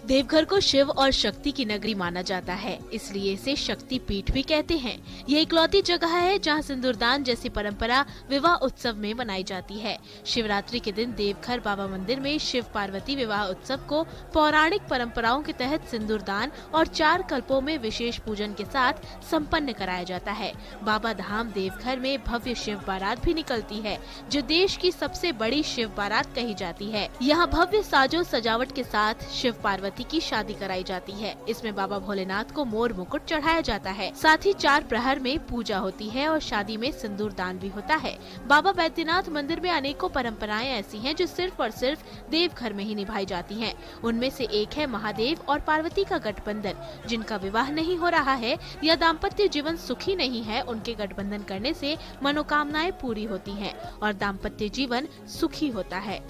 देवघर को शिव और शक्ति की नगरी माना जाता है, इसलिए इसे शक्ति पीठ भी कहते हैं। ये इकलौती जगह है जहां सिंदूरदान जैसी परंपरा विवाह उत्सव में मनाई जाती है। शिवरात्रि के दिन देवघर बाबा मंदिर में शिव पार्वती विवाह उत्सव को पौराणिक परंपराओं के तहत सिंदूरदान और 4 कल्पों में विशेष पूजन के साथ संपन्न कराया जाता है। बाबा धाम देवघर में भव्य शिव बारात भी निकलती है, जो देश की सबसे बड़ी शिव बारात कही जाती है। यहाँ भव्य साजो सजावट के साथ शिव पार्वती की शादी कराई जाती है। इसमें बाबा भोलेनाथ को मोर मुकुट चढ़ाया जाता है। साथ ही 4 प्रहर में पूजा होती है और शादी में सिंदूर दान भी होता है। बाबा बैद्यनाथ मंदिर में अनेकों परंपराएं ऐसी हैं जो सिर्फ और सिर्फ देवघर में ही निभाई जाती हैं। उनमें से एक है महादेव और पार्वती का गठबंधन। जिनका विवाह नहीं हो रहा है या दाम्पत्य जीवन सुखी नहीं है, उनके गठबंधन करने से मनोकामनाएं पूरी होती हैं और दाम्पत्य जीवन सुखी होता है।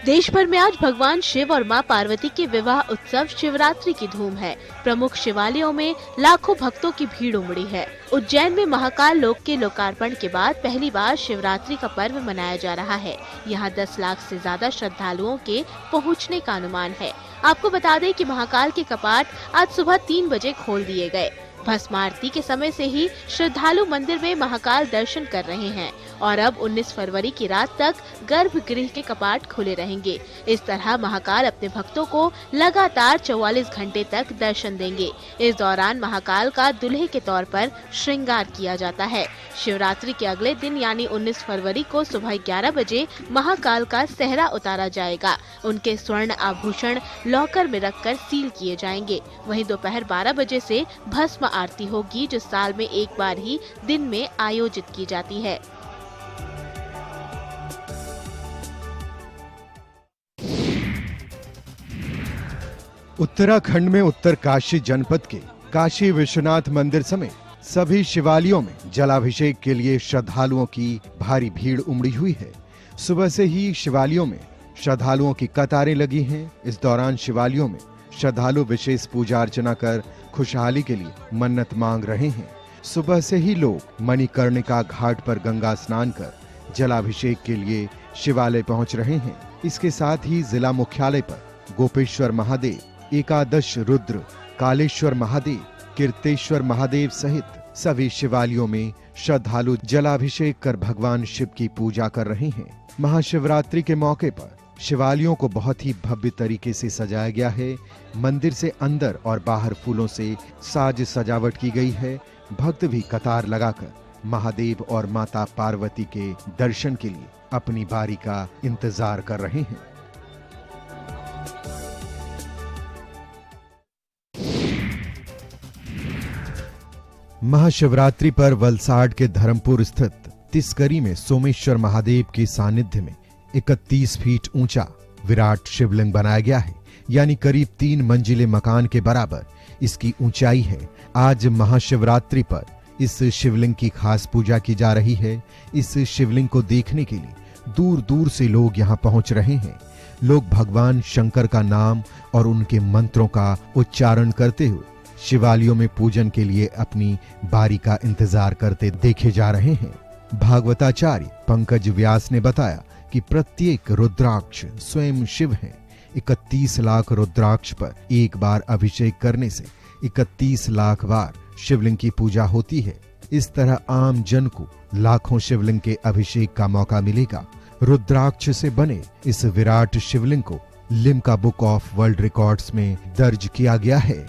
देश भर में आज भगवान शिव और मां पार्वती के विवाह उत्सव शिवरात्रि की धूम है। प्रमुख शिवालयों में लाखों भक्तों की भीड़ उमड़ी है। उज्जैन में महाकाल लोक के लोकार्पण के बाद पहली बार शिवरात्रि का पर्व मनाया जा रहा है। यहाँ 10 लाख से ज्यादा श्रद्धालुओं के पहुँचने का अनुमान है। आपको बता दें कि महाकाल के कपाट आज सुबह 3 बजे खोल दिए गए। भस्म आरती के समय से ही श्रद्धालु मंदिर में महाकाल दर्शन कर रहे हैं और अब 19 फरवरी की रात तक गर्भगृह के कपाट खुले रहेंगे। इस तरह महाकाल अपने भक्तों को लगातार 44 घंटे तक दर्शन देंगे। इस दौरान महाकाल का दूल्हे के तौर पर श्रृंगार किया जाता है। शिवरात्रि के अगले दिन यानी 19 फरवरी को सुबह 11 बजे महाकाल का सेहरा उतारा जाएगा। उनके स्वर्ण आभूषण लॉकर में रखकर सील किए जाएंगे। वहीं दोपहर 12 बजे से भस्म आरती होगी, जो साल में एक बार ही दिन में आयोजित की जाती है। उत्तराखंड में उत्तरकाशी जनपद के काशी विश्वनाथ मंदिर समेत सभी शिवालयों में जलाभिषेक के लिए श्रद्धालुओं की भारी भीड़ उमड़ी हुई है। सुबह से ही शिवालयों में श्रद्धालुओं की कतारें लगी हैं। इस दौरान शिवालयों में श्रद्धालु विशेष पूजा अर्चना कर खुशहाली के लिए मन्नत मांग रहे हैं। सुबह से ही लोग मणिकर्णिका घाट पर गंगा स्नान कर जलाभिषेक के लिए शिवालय पहुंच रहे हैं। इसके साथ ही जिला मुख्यालय पर गोपेश्वर महादेव, एकादश रुद्र, कालेश्वर महादेव, कीर्तेश्वर महादेव सहित सभी शिवालयों में श्रद्धालु जलाभिषेक कर भगवान शिव की पूजा कर रहे हैं। महाशिवरात्रि के मौके पर शिवालयों को बहुत ही भव्य तरीके से सजाया गया है। मंदिर से अंदर और बाहर फूलों से साज सजावट की गई है। भक्त भी कतार लगाकर महादेव और माता पार्वती के दर्शन के लिए अपनी बारी का इंतजार कर रहे हैं। महाशिवरात्रि पर वलसाड के धर्मपुर स्थित तिसकरी में सोमेश्वर महादेव के सानिध्य में 31 फीट ऊंचा विराट शिवलिंग बनाया गया है, यानी करीब 3 मंजिले मकान के बराबर इसकी ऊंचाई है। आज महाशिवरात्रि पर इस शिवलिंग की खास पूजा की जा रही है। इस शिवलिंग को देखने के लिए दूर दूर से लोग यहाँ पहुंच रहे हैं। लोग भगवान शंकर का नाम और उनके मंत्रों का उच्चारण करते हुए शिवालयों में पूजन के लिए अपनी बारी का इंतजार करते देखे जा रहे हैं। भागवताचार्य पंकज व्यास ने बताया कि प्रत्येक रुद्राक्ष स्वयं शिव है। 31 लाख रुद्राक्ष पर एक बार अभिषेक करने से 31 लाख बार शिवलिंग की पूजा होती है। इस तरह आम जन को लाखों शिवलिंग के अभिषेक का मौका मिलेगा। रुद्राक्ष से बने इस विराट शिवलिंग को Limca book of world records में दर्ज किया गया है।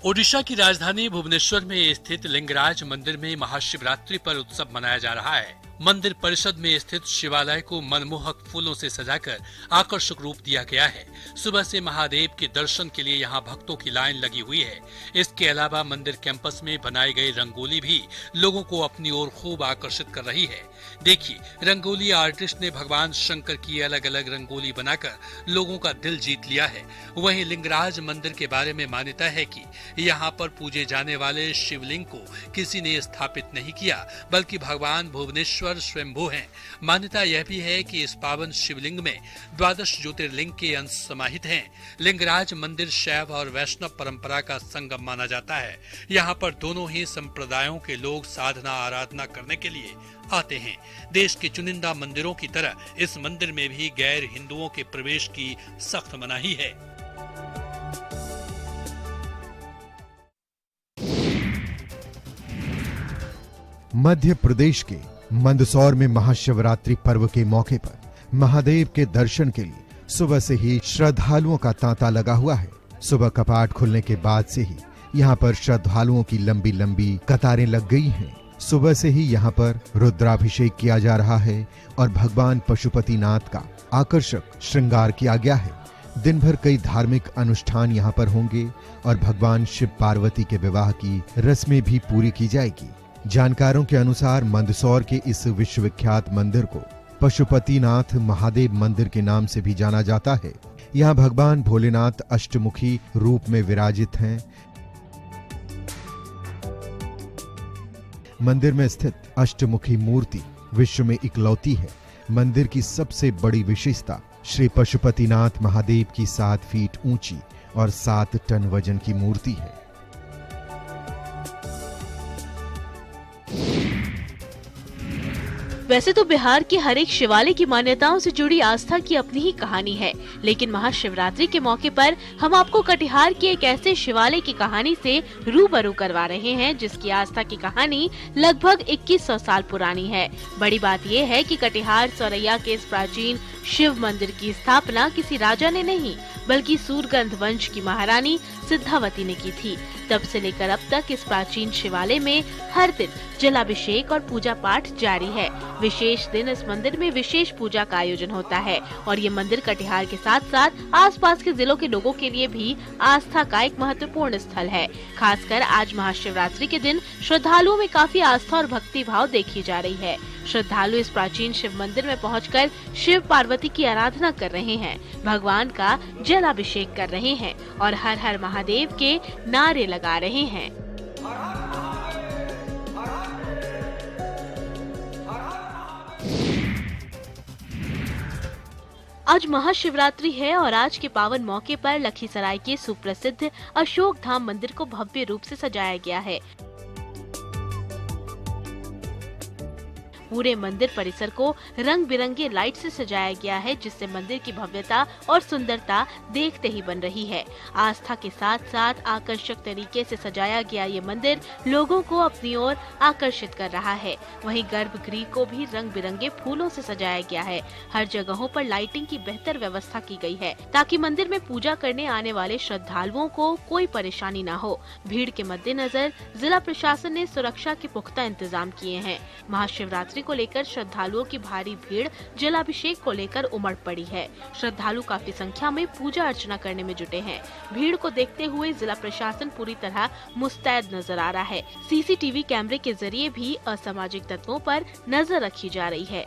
ओडिशा की राजधानी भुवनेश्वर में स्थित लिंगराज मंदिर में महाशिवरात्रि पर उत्सव मनाया जा रहा है। मंदिर परिषद में स्थित शिवालय को मनमोहक फूलों से सजाकर आकर्षक रूप दिया गया है। सुबह से महादेव के दर्शन के लिए यहाँ भक्तों की लाइन लगी हुई है। इसके अलावा मंदिर कैंपस में बनाई गई रंगोली भी लोगों को अपनी ओर खूब आकर्षित कर रही है। देखिए, रंगोली आर्टिस्ट ने भगवान शंकर की अलग अलग रंगोली बनाकर लोगों का दिल जीत लिया है। वहीं लिंगराज मंदिर के बारे में मान्यता है कि यहाँ पर पूजे जाने वाले शिवलिंग को किसी ने स्थापित नहीं किया, बल्कि भगवान भुवनेश्वर महेश्वर स्वयंभू हैं। मान्यता यह भी है कि इस पावन शिवलिंग में 12 ज्योतिर्लिंग के अंश समाहित हैं। लिंगराज मंदिर शैव और वैष्णव परंपरा का संगम माना जाता है। यहाँ पर दोनों ही संप्रदायों के लोग साधना आराधना करने के लिए आते हैं। देश के चुनिंदा मंदिरों की तरह इस मंदिर में भी गैर हिंदुओं के प्रवेश की सख्त मनाही है। मध्य प्रदेश के मंदसौर में महाशिवरात्रि पर्व के मौके पर महादेव के दर्शन के लिए सुबह से ही श्रद्धालुओं का तांता लगा हुआ है। सुबह कपाट खुलने के बाद से ही यहाँ पर श्रद्धालुओं की लंबी लंबी कतारें लग गई हैं। सुबह से ही यहाँ पर रुद्राभिषेक किया जा रहा है और भगवान पशुपतिनाथ का आकर्षक श्रृंगार किया गया है। दिन भर कई धार्मिक अनुष्ठान यहाँ पर होंगे और भगवान शिव पार्वती के विवाह की रस्में भी पूरी की जाएगी। जानकारों के अनुसार मंदसौर के इस विश्वविख्यात मंदिर को पशुपतिनाथ महादेव मंदिर के नाम से भी जाना जाता है। यहाँ भगवान भोलेनाथ अष्टमुखी रूप में विराजित हैं। मंदिर में स्थित अष्टमुखी मूर्ति विश्व में इकलौती है। मंदिर की सबसे बड़ी विशेषता श्री पशुपतिनाथ महादेव की 7 फीट ऊंची और 7 टन वजन की मूर्ति है। वैसे तो बिहार के हर एक शिवालय की मान्यताओं से जुड़ी आस्था की अपनी ही कहानी है, लेकिन महाशिवरात्रि के मौके पर हम आपको कटिहार के एक ऐसे शिवालय की कहानी से रूबरू करवा रहे हैं जिसकी आस्था की कहानी लगभग 2100 साल पुरानी है। बड़ी बात यह है कि कटिहार सौरैया के इस प्राचीन शिव मंदिर की स्थापना किसी राजा ने नहीं बल्कि सूरगंध वंश की महारानी सिद्धावती ने की थी। तब से लेकर अब तक इस प्राचीन शिवालय में हर दिन जलाभिषेक और पूजा पाठ जारी है। विशेष दिन इस मंदिर में विशेष पूजा का आयोजन होता है और ये मंदिर कटिहार के साथ साथ आसपास के जिलों के लोगों के लिए भी आस्था का एक महत्वपूर्ण स्थल है। खासकर आज महाशिवरात्रि के दिन श्रद्धालुओं में काफी आस्था और भक्ति भाव देखी जा रही है। श्रद्धालु इस प्राचीन शिव मंदिर में पहुंचकर शिव पार्वती की आराधना कर रहे हैं, भगवान का जलाभिषेक कर रहे हैं और हर हर महादेव के नारे लगा रहे हैं। आज महाशिवरात्रि है और आज के पावन मौके पर लखीसराय के सुप्रसिद्ध अशोक धाम मंदिर को भव्य रूप से सजाया गया है। पूरे मंदिर परिसर को रंग बिरंगे लाइट से सजाया गया है जिससे मंदिर की भव्यता और सुंदरता देखते ही बन रही है। आस्था के साथ साथ आकर्षक तरीके से सजाया गया ये मंदिर लोगों को अपनी ओर आकर्षित कर रहा है। वहीं गर्भगृह को भी रंग बिरंगे फूलों से सजाया गया है। हर जगहों पर लाइटिंग की बेहतर व्यवस्था की गई है ताकि मंदिर में पूजा करने आने वाले श्रद्धालुओं को कोई परेशानी न हो। भीड़ के मद्देनजर जिला प्रशासन ने सुरक्षा के पुख्ता इंतजाम किए हैं। महाशिवरात्रि को लेकर श्रद्धालुओं की भारी भीड़ जलाभिषेक को लेकर उमड़ पड़ी है। श्रद्धालु काफी संख्या में पूजा अर्चना करने में जुटे हैं। भीड़ को देखते हुए जिला प्रशासन पूरी तरह मुस्तैद नजर आ रहा है। सीसीटीवी कैमरे के जरिए भी असामाजिक तत्वों पर नजर रखी जा रही है।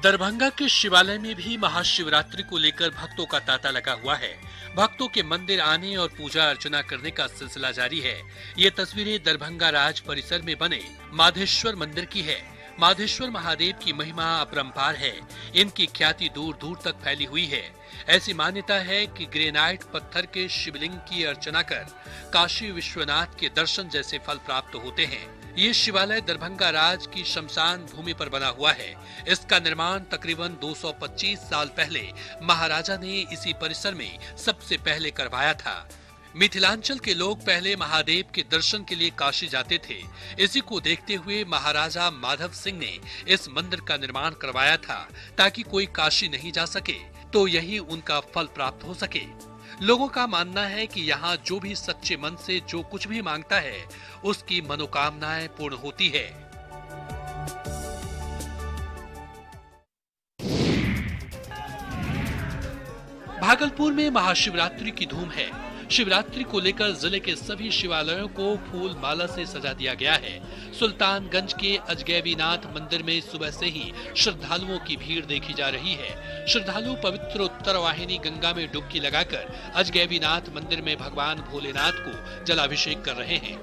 दरभंगा के शिवालय में भी महाशिवरात्रि को लेकर भक्तों का तांता लगा हुआ है। भक्तों के मंदिर आने और पूजा अर्चना करने का सिलसिला जारी है। ये तस्वीरें दरभंगा राज परिसर में बने माधेश्वर मंदिर की है। माधेश्वर महादेव की महिमा अपरंपार है। इनकी ख्याति दूर दूर तक फैली हुई है। ऐसी मान्यता है कि ग्रेनाइट पत्थर के शिवलिंग की अर्चना कर काशी विश्वनाथ के दर्शन जैसे फल प्राप्त होते हैं। ये शिवालय दरभंगा राज की शमशान भूमि पर बना हुआ है। इसका निर्माण तकरीबन 225 साल पहले महाराजा ने इसी परिसर में सबसे पहले करवाया था। मिथिलांचल के लोग पहले महादेव के दर्शन के लिए काशी जाते थे। इसी को देखते हुए महाराजा माधव सिंह ने इस मंदिर का निर्माण करवाया था ताकि कोई काशी नहीं जा सके तो यही उनका फल प्राप्त हो सके। लोगों का मानना है कि यहाँ जो भी सच्चे मन से जो कुछ भी मांगता है उसकी मनोकामनाएं पूर्ण होती है। भागलपुर में महाशिवरात्रि की धूम है। शिवरात्रि को लेकर जिले के सभी शिवालयों को फूल माला से सजा दिया गया है। सुल्तानगंज के अजगैबीनाथ मंदिर में सुबह से ही श्रद्धालुओं की भीड़ देखी जा रही है। श्रद्धालु पवित्र उत्तरवाहिनी गंगा में डुबकी लगाकर अजगैबीनाथ मंदिर में भगवान भोलेनाथ को जलाभिषेक कर रहे हैं।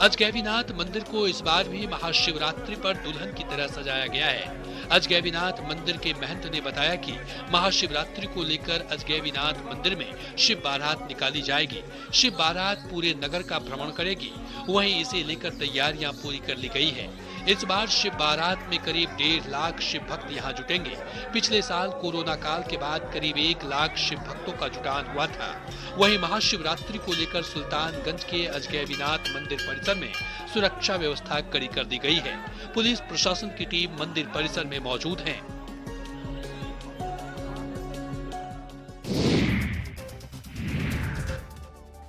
अजगैबीनाथ मंदिर को इस बार भी महाशिवरात्रि पर दुल्हन की तरह सजाया गया है। अजगैबीनाथ मंदिर के महंत ने बताया कि महाशिवरात्रि को लेकर अजगैबीनाथ मंदिर में शिव बारात निकाली जाएगी। शिव बारात पूरे नगर का भ्रमण करेगी। वहीं इसे लेकर तैयारियां पूरी कर ली गई है। इस बार शिव बारात में करीब 1.5 लाख शिव भक्त यहाँ जुटेंगे। पिछले साल कोरोना काल के बाद करीब 1 लाख शिव भक्तों का जुटान हुआ था। वहीं महाशिवरात्रि को लेकर सुल्तानगंज के अजगैबीनाथ मंदिर परिसर में सुरक्षा व्यवस्था कड़ी कर दी गई है। पुलिस प्रशासन की टीम मंदिर परिसर में मौजूद है।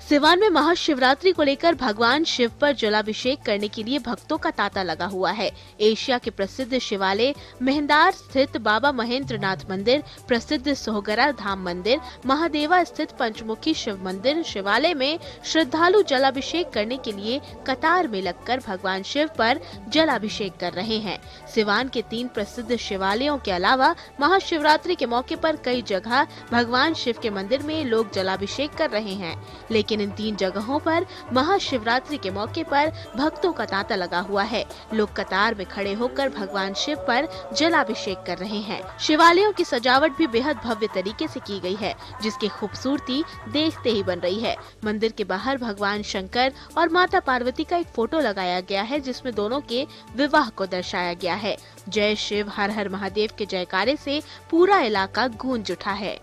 सिवान में महाशिवरात्रि को लेकर भगवान शिव पर जलाभिषेक करने के लिए भक्तों का तांता लगा हुआ है। एशिया के प्रसिद्ध शिवालय मेहंदार स्थित बाबा महेंद्रनाथ मंदिर, प्रसिद्ध सोहगरा धाम मंदिर, महादेवा स्थित पंचमुखी शिव मंदिर शिवालय में श्रद्धालु जलाभिषेक करने के लिए कतार में लगकर भगवान शिव पर जलाभिषेक कर रहे हैं। सिवान के 3 प्रसिद्ध शिवालयों के अलावा महाशिवरात्रि के मौके पर कई जगह भगवान शिव के मंदिर में लोग जलाभिषेक कर रहे हैं, लेकिन इन 3 जगहों पर महाशिवरात्रि के मौके पर भक्तों का तांता लगा हुआ है। लोग कतार में खड़े होकर भगवान शिव पर जलाभिषेक कर रहे हैं। शिवालयों की सजावट भी बेहद भव्य तरीके से की गई है, जिसकी खूबसूरती देखते ही बन रही है। मंदिर के बाहर भगवान शंकर और माता पार्वती का एक फोटो लगाया गया है, जिसमें दोनों के विवाह को दर्शाया गया है। जय शिव हर हर महादेव के जयकारे से पूरा इलाका गूंज उठा है।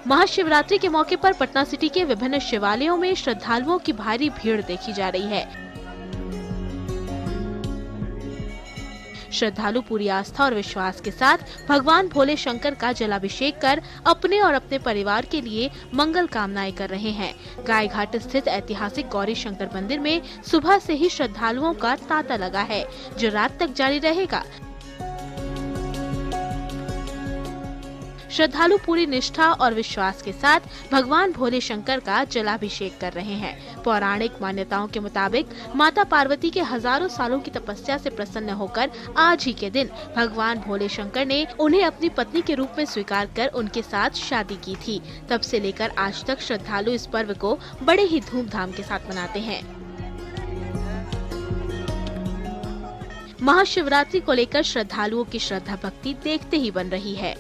महाशिवरात्रि के मौके पर पटना सिटी के विभिन्न शिवालयों में श्रद्धालुओं की भारी भीड़ देखी जा रही है। श्रद्धालु पूरी आस्था और विश्वास के साथ भगवान भोले शंकर का जलाभिषेक कर अपने और अपने परिवार के लिए मंगल कामनाएं कर रहे हैं। गाय घाट स्थित ऐतिहासिक गौरी शंकर मंदिर में सुबह से ही श्रद्धालुओं का तांता लगा है, जो रात तक जारी रहेगा। श्रद्धालु पूरी निष्ठा और विश्वास के साथ भगवान भोले शंकर का जलाभिषेक कर रहे हैं। पौराणिक मान्यताओं के मुताबिक माता पार्वती के हजारों सालों की तपस्या से प्रसन्न होकर आज ही के दिन भगवान भोले शंकर ने उन्हें अपनी पत्नी के रूप में स्वीकार कर उनके साथ शादी की थी। तब से लेकर आज तक श्रद्धालु इस पर्व को बड़े ही धूमधाम के साथ मनाते हैं। महाशिवरात्रि को लेकर श्रद्धालुओं की श्रद्धा भक्ति देखते ही बन रही है।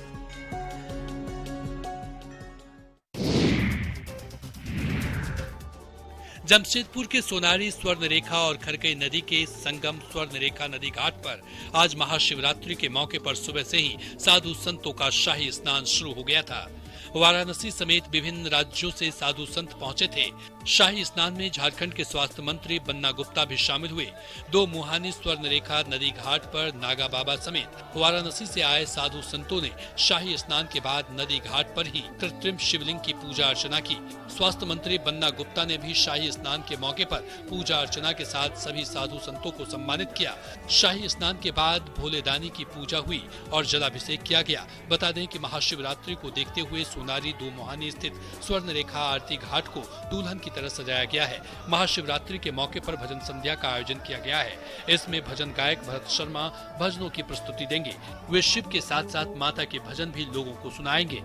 जमशेदपुर के सोनारी स्वर्ण रेखा और खरकई नदी के संगम स्वर्ण रेखा नदी घाट पर आज महाशिवरात्रि के मौके पर सुबह से ही साधु संतों का शाही स्नान शुरू हो गया था। वाराणसी समेत विभिन्न राज्यों से साधु संत पहुंचे थे। शाही स्नान में झारखंड के स्वास्थ्य मंत्री बन्ना गुप्ता भी शामिल हुए। 2 मुहानी स्वर्ण रेखा नदी घाट पर नागा बाबा समेत वाराणसी से आए साधु संतों ने शाही स्नान के बाद नदी घाट पर ही कृत्रिम शिवलिंग की पूजा अर्चना की। स्वास्थ्य मंत्री बन्ना गुप्ता ने भी शाही स्नान के मौके पर पूजा अर्चना के साथ सभी साधु संतों को सम्मानित किया। शाही स्नान के बाद भोलेदानी की पूजा हुई और जलाभिषेक किया गया। बता दें कि महाशिवरात्रि को देखते हुए सोनारी 2 मुहानी स्थित स्वर्ण रेखा आरती घाट को दुल्हन की तरह सजाया गया है। महाशिवरात्रि के मौके पर भजन संध्या का आयोजन किया गया है। इसमें भजन गायक भरत शर्मा भजनों की प्रस्तुति देंगे। वे शिव के साथ साथ माता के भजन भी लोगों को सुनाएंगे।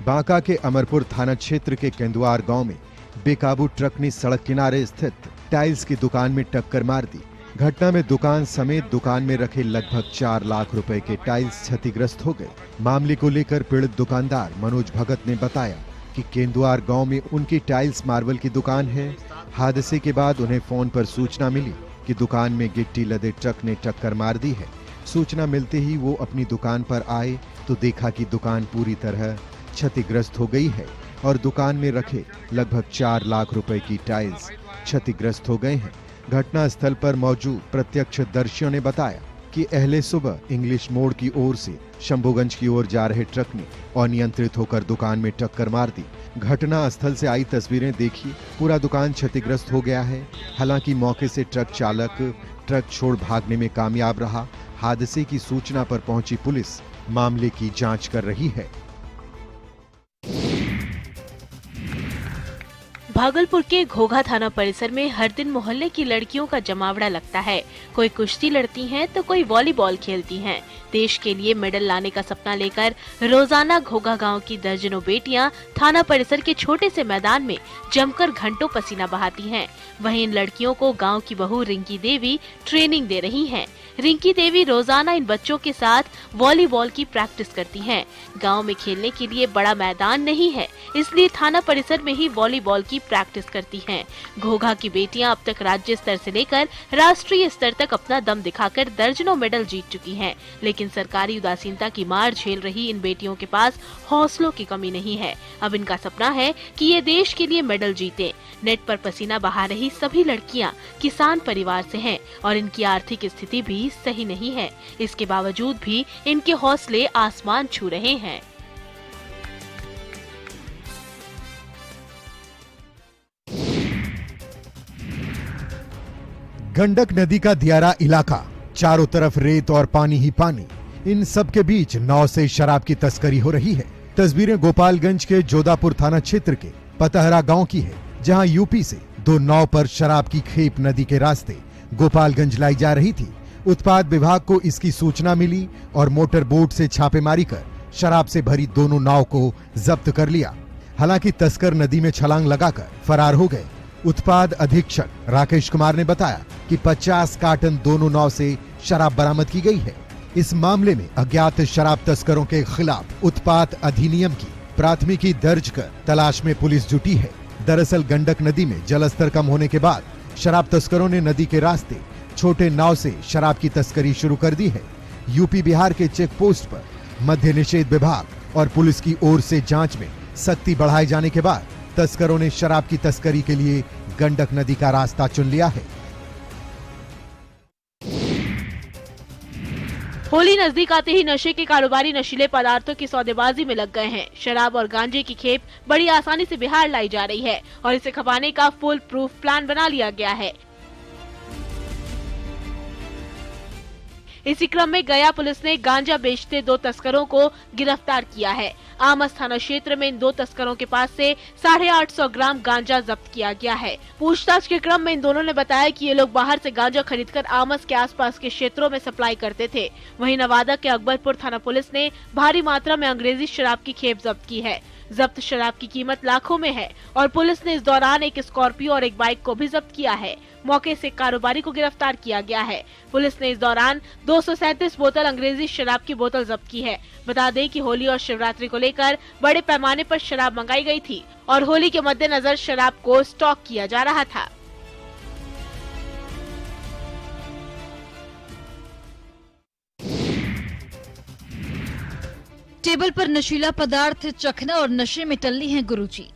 बांका के अमरपुर थाना क्षेत्र के केंदुआर गांव में बेकाबू ट्रक ने सड़क किनारे स्थित टाइल्स की दुकान में टक्कर मार दी। घटना में दुकान समेत दुकान में रखे लगभग 4 लाख रुपए के टाइल्स क्षतिग्रस्त हो गए। मामले को लेकर पीड़ित दुकानदार मनोज भगत ने बताया कि केंदुआर गांव में उनकी टाइल्स मार्बल की दुकान है। हादसे के बाद उन्हें फोन पर सूचना मिली कि दुकान में गिट्टी लदे ट्रक ने टक्कर मार दी है। सूचना मिलते ही वो अपनी दुकान पर आए तो देखा कि दुकान पूरी तरह क्षतिग्रस्त हो गई है और दुकान में रखे लगभग 4 लाख रुपए की टाइल्स क्षतिग्रस्त हो गए हैं। घटना स्थल पर मौजूद प्रत्यक्षदर्शियों ने बताया कि अहले सुबह इंग्लिश मोड़ की ओर से शंभूगंज की ओर जा रहे ट्रक ने अनियंत्रित होकर दुकान में टक्कर मार दी। घटना स्थल से आई तस्वीरें देखिए, पूरा दुकान क्षतिग्रस्त हो गया है। हालांकि मौके से ट्रक चालक ट्रक छोड़ भागने में कामयाब रहा। हादसे की सूचना पर पहुंची पुलिस मामले की जांच कर रही है। भागलपुर के घोघा थाना परिसर में हर दिन मोहल्ले की लड़कियों का जमावड़ा लगता है। कोई कुश्ती लड़ती हैं तो कोई वॉलीबॉल खेलती हैं। देश के लिए मेडल लाने का सपना लेकर रोजाना घोघा गांव की दर्जनों बेटियां थाना परिसर के छोटे से मैदान में जमकर घंटों पसीना बहाती हैं। वहीं इन लड़कियों को गांव की बहू रिंकी देवी ट्रेनिंग दे रही हैं। रिंकी देवी रोजाना इन बच्चों के साथ वॉलीबॉल की प्रैक्टिस करती हैं। गांव में खेलने के लिए बड़ा मैदान नहीं है, इसलिए थाना परिसर में ही वॉलीबॉल की प्रैक्टिस करती हैं। घोघा की बेटियां अब तक राज्य स्तर से लेकर राष्ट्रीय स्तर तक अपना दम दिखाकर दर्जनों मेडल जीत चुकी हैं। लेकिन सरकारी उदासीनता की मार झेल रही इन बेटियों के पास हौसलों की कमी नहीं है। अब इनका सपना है कि ये देश के लिए मेडल जीते। नेट पर पसीना बहा रही सभी लड़कियां किसान परिवार से हैं और इनकी आर्थिक स्थिति भी सही नहीं है। इसके बावजूद भी इनके हौसले आसमान छू रहे हैं। गंडक नदी का दियारा इलाका, चारों तरफ रेत और पानी ही पानी। इन सब के बीच नाव से शराब की तस्करी हो रही है। तस्वीरें गोपालगंज के जोधापुर थाना क्षेत्र के पतहरा गांव की है, जहां यूपी से दो नाव पर शराब की खेप नदी के रास्ते गोपालगंज लाई जा रही थी। उत्पाद विभाग को इसकी सूचना मिली और मोटर बोट से छापेमारी कर शराब से भरी दोनों नाव को जब्त कर लिया। हालांकि तस्कर नदी में छलांग लगाकर फरार हो गए। उत्पाद अधीक्षक राकेश कुमार ने बताया कि 50 कार्टन दोनों नाव से शराब बरामद की गई है। इस मामले में अज्ञात शराब तस्करों के खिलाफ उत्पाद अधिनियम की प्राथमिकी दर्ज कर तलाश में पुलिस जुटी है। दरअसल गंडक नदी में जलस्तर कम होने के बाद शराब तस्करों ने नदी के रास्ते छोटे नाव से शराब की तस्करी शुरू कर दी है। यूपी बिहार के चेक पोस्ट पर मद्य निषेध विभाग और पुलिस की ओर से जांच में सख्ती बढ़ाए जाने के बाद तस्करों ने शराब की तस्करी के लिए गंडक नदी का रास्ता चुन लिया है। होली नजदीक आते ही नशे के कारोबारी नशीले पदार्थों की सौदेबाजी में लग गए हैं। शराब और गांजे की खेप बड़ी आसानी से बिहार लाई जा रही है और इसे खपाने का फुल प्रूफ प्लान बना लिया गया है। इसी क्रम में गया पुलिस ने गांजा बेचते 2 तस्करों को गिरफ्तार किया है। आमस थाना क्षेत्र में इन 2 तस्करों के पास से 850 ग्राम गांजा जब्त किया गया है। पूछताछ के क्रम में इन दोनों ने बताया कि ये लोग बाहर से गांजा खरीदकर आमस के आसपास के क्षेत्रों में सप्लाई करते थे। वहीं नवादा के अकबरपुर थाना पुलिस ने भारी मात्रा में अंग्रेजी शराब की खेप जब्त की है। जब्त शराब की कीमत लाखों में है और पुलिस ने इस दौरान एक स्कॉर्पियो और एक बाइक को भी जब्त किया है। मौके से कारोबारी को गिरफ्तार किया गया है। पुलिस ने इस दौरान 237 बोतल अंग्रेजी शराब की बोतल जब्त की है। बता दें कि होली और शिवरात्रि को लेकर बड़े पैमाने पर शराब मंगाई गई थी और होली के मद्देनजर शराब को स्टॉक किया जा रहा था। टेबल पर नशीला पदार्थ चखना और नशे में टल्ली हैं गुरुजी।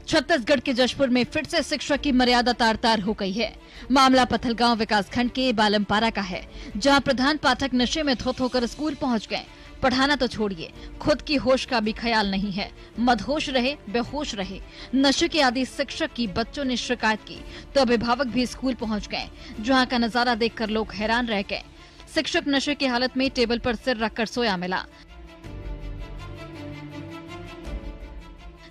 छत्तीसगढ़ के जशपुर में फिर से शिक्षा की मर्यादा तार तार हो गई है। मामला पथलगांव विकासखंड के बालमपारा का है, जहां प्रधान पाठक नशे में धुत होकर स्कूल पहुंच गए। पढ़ाना तो छोड़िए, खुद की होश का भी ख्याल नहीं है। मदहोश रहे, बेहोश रहे। नशे के आदि शिक्षक की बच्चों ने शिकायत की तो अभिभावक भी स्कूल पहुंच गए, जहां का नजारा देखकर लोग हैरान रह गए। शिक्षक नशे की हालत में टेबल पर सिर रखकर सोया मिला।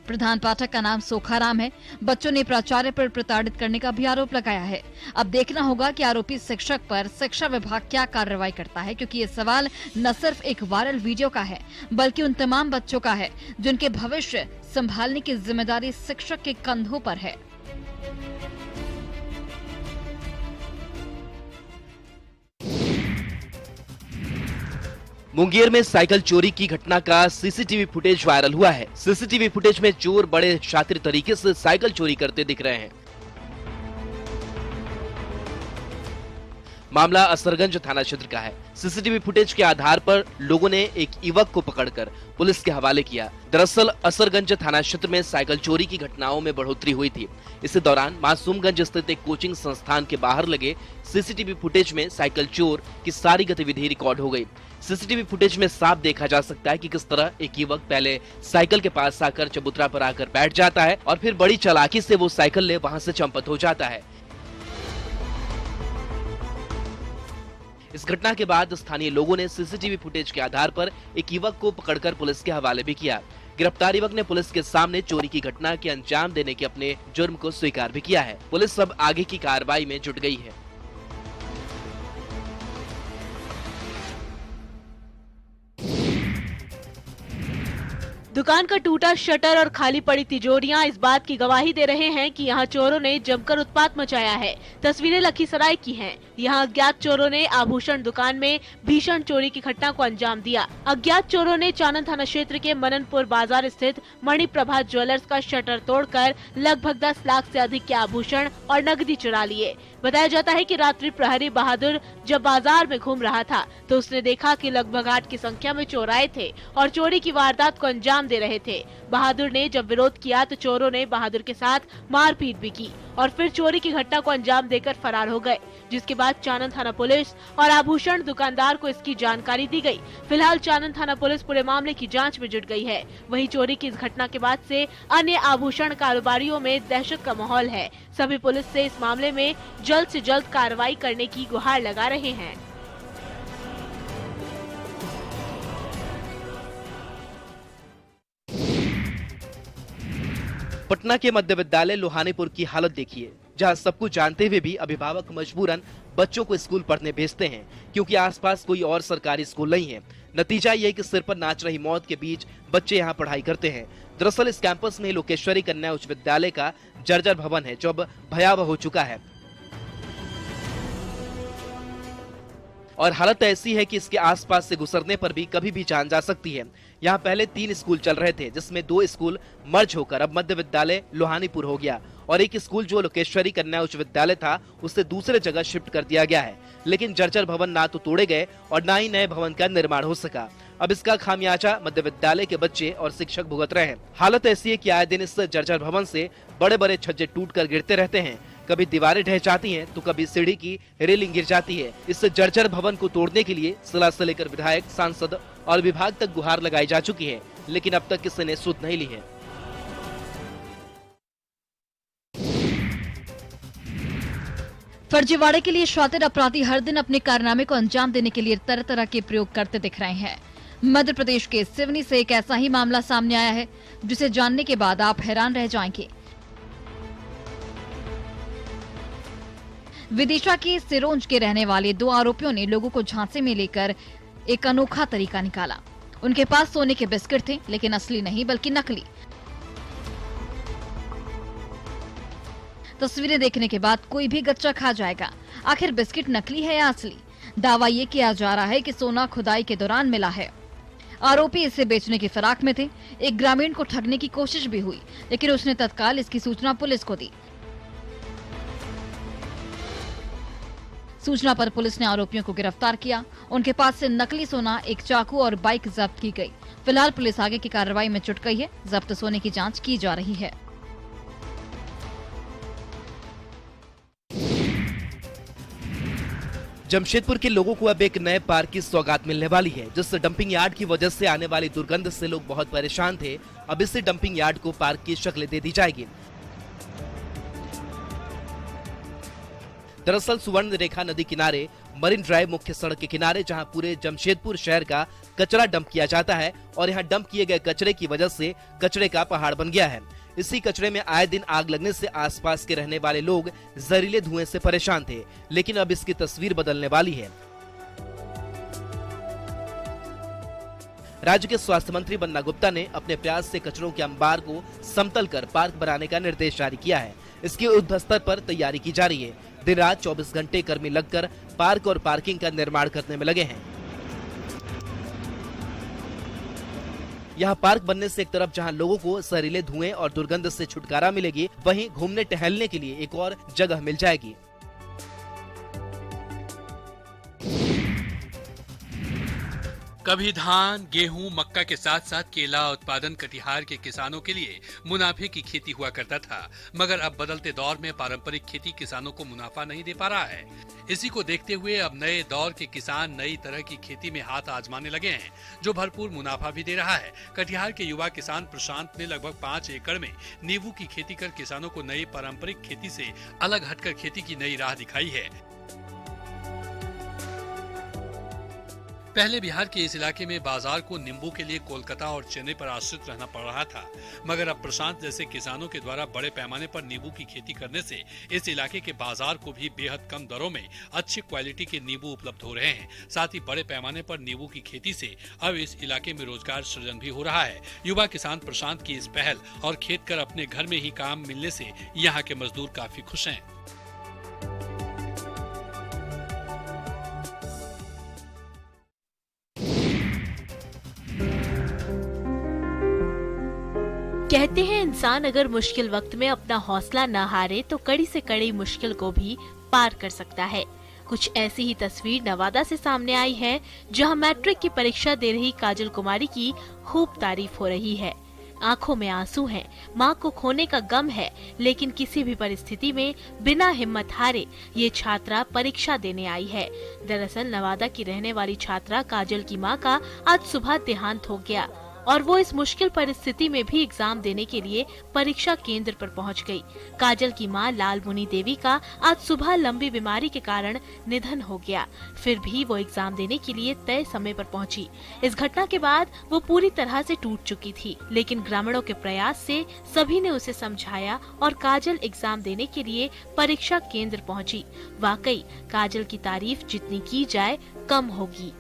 प्रधान पाठक का नाम सोखाराम है। बच्चों ने प्राचार्य पर प्रताड़ित करने का भी आरोप लगाया है। अब देखना होगा कि आरोपी शिक्षक पर शिक्षा विभाग क्या कार्रवाई करता है, क्योंकि ये सवाल न सिर्फ एक वायरल वीडियो का है, बल्कि उन तमाम बच्चों का है जिनके भविष्य संभालने की जिम्मेदारी शिक्षक के कंधों पर है। मुंगेर में साइकिल चोरी की घटना का सीसीटीवी फुटेज वायरल हुआ है। सीसीटीवी फुटेज में चोर बड़े शातिर तरीके से साइकिल चोरी करते दिख रहे हैं। मामला असरगंज थाना क्षेत्र का है। सीसीटीवी फुटेज के आधार पर लोगों ने एक युवक को पकड़कर पुलिस के हवाले किया। दरअसल असरगंज थाना क्षेत्र में साइकिल चोरी की घटनाओं में बढ़ोतरी हुई थी। इसी दौरान मासूमगंज स्थित एक कोचिंग संस्थान के बाहर लगे सीसीटीवी फुटेज में साइकिल चोर की सारी गतिविधि रिकॉर्ड हो गई। सीसीटीवी फुटेज में साफ देखा जा सकता है कि किस तरह एक युवक पहले साइकिल के पास आकर चबूतरा पर आकर बैठ जाता है और फिर बड़ी चालाकी से वो साइकिल ले वहां से चंपत हो जाता है। इस घटना के बाद स्थानीय लोगों ने सीसीटीवी फुटेज के आधार पर एक युवक को पकड़कर पुलिस के हवाले भी किया। गिरफ्तार युवक ने पुलिस के सामने चोरी की घटना के अंजाम देने के अपने जुर्म को स्वीकार भी किया है। पुलिस अब आगे की कार्रवाई में जुट गई है। दुकान का टूटा शटर और खाली पड़ी तिजोरियां इस बात की गवाही दे रहे हैं कि यहाँ चोरों ने जमकर उत्पात मचाया है। तस्वीरें लखीसराय की हैं। यहाँ अज्ञात चोरों ने आभूषण दुकान में भीषण चोरी की घटना को अंजाम दिया। अज्ञात चोरों ने चानन थाना क्षेत्र के मननपुर बाजार स्थित मणिप्रभा ज्वेलर्स का शटर तोड़कर लगभग 10 लाख से अधिक के आभूषण और नकदी चुरा लिए। बताया जाता है कि रात्रि प्रहरी बहादुर जब बाजार में घूम रहा था तो उसने देखा कि लगभग 8 की संख्या में चोर आए थे और चोरी की वारदात को अंजाम दे रहे थे। बहादुर ने जब विरोध किया तो चोरों ने बहादुर के साथ मारपीट भी की और फिर चोरी की घटना को अंजाम देकर फरार हो गए, जिसके बाद चानन थाना पुलिस और आभूषण दुकानदार को इसकी जानकारी दी गई। फिलहाल चानन थाना पुलिस पूरे मामले की जांच में जुट गई है। वहीं चोरी की इस घटना के बाद से अन्य आभूषण कारोबारियों में दहशत का माहौल है। सभी पुलिस से इस मामले में जल्द से जल्द कार्रवाई करने की गुहार लगा रहे हैं। पटना के मध्य विद्यालय लोहानीपुर की हालत देखिए, जहां सब कुछ जानते हुए भी अभिभावक मजबूरन बच्चों को स्कूल पढ़ने भेजते हैं क्योंकि आसपास कोई और सरकारी स्कूल नहीं है। नतीजा ये कि सिर पर नाच रही मौत के बीच बच्चे यहां पढ़ाई करते हैं। दरअसल इस कैंपस में लोकेश्वरी कन्या उच्च विद्यालय का जर्जर भवन है जो अब भयावह हो चुका है और हालत ऐसी है कि इसके आसपास से गुजरने पर भी कभी भी जान जा सकती है। यहाँ पहले 3 स्कूल चल रहे थे जिसमें 2 स्कूल मर्ज होकर अब मध्य विद्यालय लोहानीपुर हो गया और एक स्कूल जो लोकेश्वरी कन्या उच्च विद्यालय था उसे दूसरे जगह शिफ्ट कर दिया गया है। लेकिन जर्जर भवन ना तो तोड़े गए और ना ही नए भवन का निर्माण हो सका। अब इसका खामियाजा मध्य विद्यालय के बच्चे और शिक्षक भुगत रहे हैं। हालत ऐसी है कि आए दिन इस जर्जर भवन से बड़े बड़े छज्जे टूटकर गिरते रहते हैं। कभी दीवारें ढह जाती हैं तो कभी सीढ़ी की रेलिंग गिर जाती है। इस जर्जर भवन को तोड़ने के लिए जिला से लेकर विधायक, सांसद और विभाग तक गुहार लगाई जा चुकी है, लेकिन अब तक किसी ने सुध नहीं ली है। फर्जीवाड़े के लिए शातिर अपराधी हर दिन अपने कारनामे को अंजाम देने के लिए तरह तरह के प्रयोग करते दिख रहे हैं। मध्य प्रदेश के सिवनी से एक ऐसा ही मामला सामने आया है जिसे जानने के बाद आप हैरान रह जाएंगे। विदिशा के सिरोंज के रहने वाले 2 आरोपियों ने लोगों को झांसे में लेकर एक अनोखा तरीका निकाला। उनके पास सोने के बिस्किट थे, लेकिन असली नहीं बल्कि नकली। तस्वीरें देखने के बाद कोई भी गच्चा खा जाएगा। आखिर बिस्किट नकली है या असली? दावा ये किया जा रहा है कि सोना खुदाई के दौरान मिला है। आरोपी इसे बेचने की फिराक में थे। एक ग्रामीण को ठगने की कोशिश भी हुई, लेकिन उसने तत्काल इसकी सूचना पुलिस को दी। सूचना पर पुलिस ने आरोपियों को गिरफ्तार किया। उनके पास से नकली सोना, एक चाकू और बाइक जब्त की गई। फिलहाल पुलिस आगे की कार्रवाई में जुट गई है। जब्त सोने की जांच की जा रही है। जमशेदपुर के लोगों को अब एक नए पार्क की सौगात मिलने वाली है, जिस डंपिंग यार्ड की वजह से आने वाली दुर्गंध से लोग बहुत परेशान थे। अब इसी डंपिंग यार्ड को पार्क की शक्ल दे दी जाएगी। दरअसल सुवर्ण रेखा नदी किनारे मरीन ड्राइव मुख्य सड़क के किनारे जहां पूरे जमशेदपुर शहर का कचरा डंप किया जाता है और यहां डंप किए गए कचरे की वजह से कचरे का पहाड़ बन गया है। इसी कचरे में आए दिन आग लगने से आसपास के रहने वाले लोग जहरीले धुएं से परेशान थे, लेकिन अब इसकी तस्वीर बदलने वाली है। राज्य के स्वास्थ्य मंत्री बन्ना गुप्ता ने अपने प्रयास से कचरों के अंबार को समतल कर पार्क बनाने का निर्देश जारी किया है। इसकी युद्ध स्तर पर तैयारी की जा रही है। दिन रात 24 घंटे कर्मी लगकर पार्क और पार्किंग का निर्माण करने में लगे हैं। यहाँ पार्क बनने से एक तरफ जहाँ लोगों को जहरीले धुएं और दुर्गंध से छुटकारा मिलेगी, वहीं घूमने टहलने के लिए एक और जगह मिल जाएगी। कभी धान, गेहूं, मक्का के साथ साथ केला उत्पादन कटिहार के किसानों के लिए मुनाफे की खेती हुआ करता था, मगर अब बदलते दौर में पारंपरिक खेती किसानों को मुनाफा नहीं दे पा रहा है। इसी को देखते हुए अब नए दौर के किसान नई तरह की खेती में हाथ आजमाने लगे हैं, जो भरपूर मुनाफा भी दे रहा है। कटिहार के युवा किसान प्रशांत ने लगभग 5 एकड़ में नींबू की खेती कर किसानों को नई पारंपरिक खेती से अलग हटकर खेती की नई राह दिखाई है। पहले बिहार के इस इलाके में बाजार को नींबू के लिए कोलकाता और चेन्नई पर आश्रित रहना पड़ रहा था, मगर अब प्रशांत जैसे किसानों के द्वारा बड़े पैमाने पर नींबू की खेती करने से इस इलाके के बाजार को भी बेहद कम दरों में अच्छी क्वालिटी के नींबू उपलब्ध हो रहे हैं। साथ ही बड़े पैमाने पर नींबू की खेती से अब इस इलाके में रोजगार सृजन भी हो रहा है। युवा किसान प्रशांत की इस पहल और खेत कर अपने घर में ही काम मिलने से यहाँ के मजदूर काफी खुश हैं। कहते हैं इंसान अगर मुश्किल वक्त में अपना हौसला न हारे तो कड़ी से कड़ी मुश्किल को भी पार कर सकता है। कुछ ऐसी ही तस्वीर नवादा से सामने आई है, जहां मैट्रिक की परीक्षा दे रही काजल कुमारी की खूब तारीफ हो रही है। आंखों में आंसू हैं, मां को खोने का गम है, लेकिन किसी भी परिस्थिति में बिना हिम्मत हारे ये छात्रा परीक्षा देने आई है। दरअसल नवादा की रहने वाली छात्रा काजल की मां का आज सुबह देहांत हो गया और वो इस मुश्किल परिस्थिति में भी एग्जाम देने के लिए परीक्षा केंद्र पर पहुंच गई। काजल की मां लालमुनी देवी का आज सुबह लंबी बीमारी के कारण निधन हो गया, फिर भी वो एग्जाम देने के लिए तय समय पर पहुंची। इस घटना के बाद वो पूरी तरह से टूट चुकी थी, लेकिन ग्रामीणों के प्रयास से सभी ने उसे समझाया और काजल एग्जाम देने के लिए परीक्षा केंद्र पहुंची। वाकई काजल की तारीफ जितनी की जाए कम होगी।